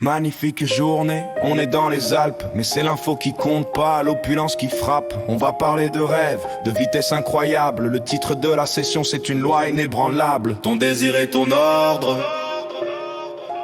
Magnifique journée, on est dans les Alpes, mais c'est l'info qui compte pas, l'opulence qui frappe. On va parler de rêve, de vitesse incroyable. Le titre de la session, c'est une loi inébranlable. Ton désir est ton ordre,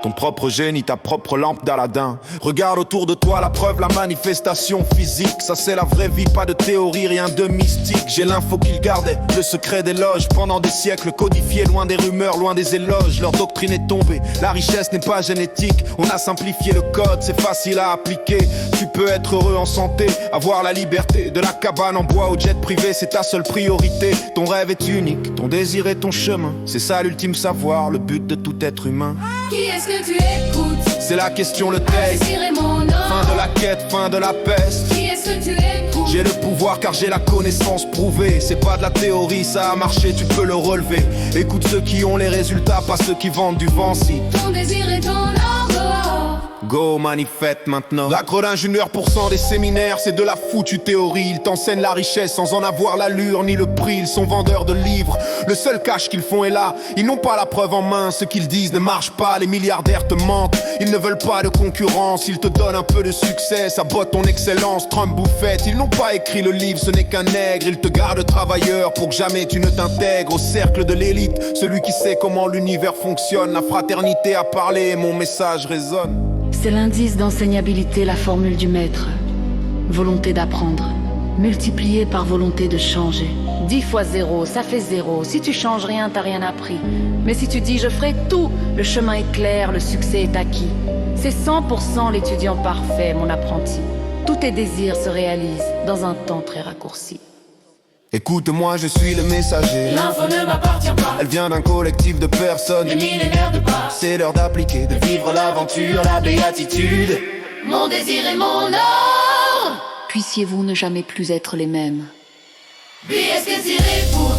ton propre génie, ta propre lampe d'Aladin. Regarde autour de toi la preuve, la manifestation physique. Ça c'est la vraie vie, pas de théorie, rien de mystique. J'ai l'info qu'ils gardaient, le secret des loges. Pendant des siècles codifiés, loin des rumeurs, loin des éloges. Leur doctrine est tombée, la richesse n'est pas génétique. On a simplifié le code, c'est facile à appliquer. Tu peux être heureux en santé, avoir la liberté. De la cabane en bois au jet privé, c'est ta seule priorité. Ton rêve est unique, ton désir est ton chemin. C'est ça l'ultime savoir, le but de tout être humain. Qui est-ce que tu écoutes? C'est la question, le texte. Fin de la quête, fin de la peste. Qui est-ce que tu écoutes? J'ai le pouvoir car j'ai la connaissance prouvée. C'est pas de la théorie, ça a marché, tu peux le relever. Écoute ceux qui ont les résultats, pas ceux qui vendent du vent. Si ton désir est ton ordre, go, manifeste maintenant. L'acre d'ingénieur % des séminaires, c'est de la foutue théorie. Ils t'enseignent la richesse sans en avoir l'allure ni le prix. Ils sont vendeurs de livres, le seul cash qu'ils font est là. Ils n'ont pas la preuve en main, ce qu'ils disent ne marche pas. Les milliardaires te mentent, ils ne veulent pas de concurrence. Ils te donnent un peu de succès, ça botte ton excellence. Trump, Buffett, ils n'ont pas écrit le livre, ce n'est qu'un nègre. Ils te gardent travailleur pour que jamais tu ne t'intègres au cercle de l'élite. Celui qui sait comment l'univers fonctionne. La fraternité a parlé et mon message résonne. C'est l'indice d'enseignabilité, la formule du maître. Volonté d'apprendre, multipliée par volonté de changer. 10 fois 0, ça fait 0. Si tu changes rien, t'as rien appris. Mais si tu dis je ferai tout, le chemin est clair, le succès est acquis. C'est 100% l'étudiant parfait, mon apprenti. Tous tes désirs se réalisent dans un temps très raccourci. Écoute-moi, je suis le messager. l'info ne m'appartient pas. Elle vient d'un collectif de personnes. Des millénaires de pas. C'est l'heure d'appliquer, de vivre l'aventure, la béatitude. Mon désir est mon ordre. Puissiez-vous ne jamais plus être les mêmes. Qui est-ce que j'irai pour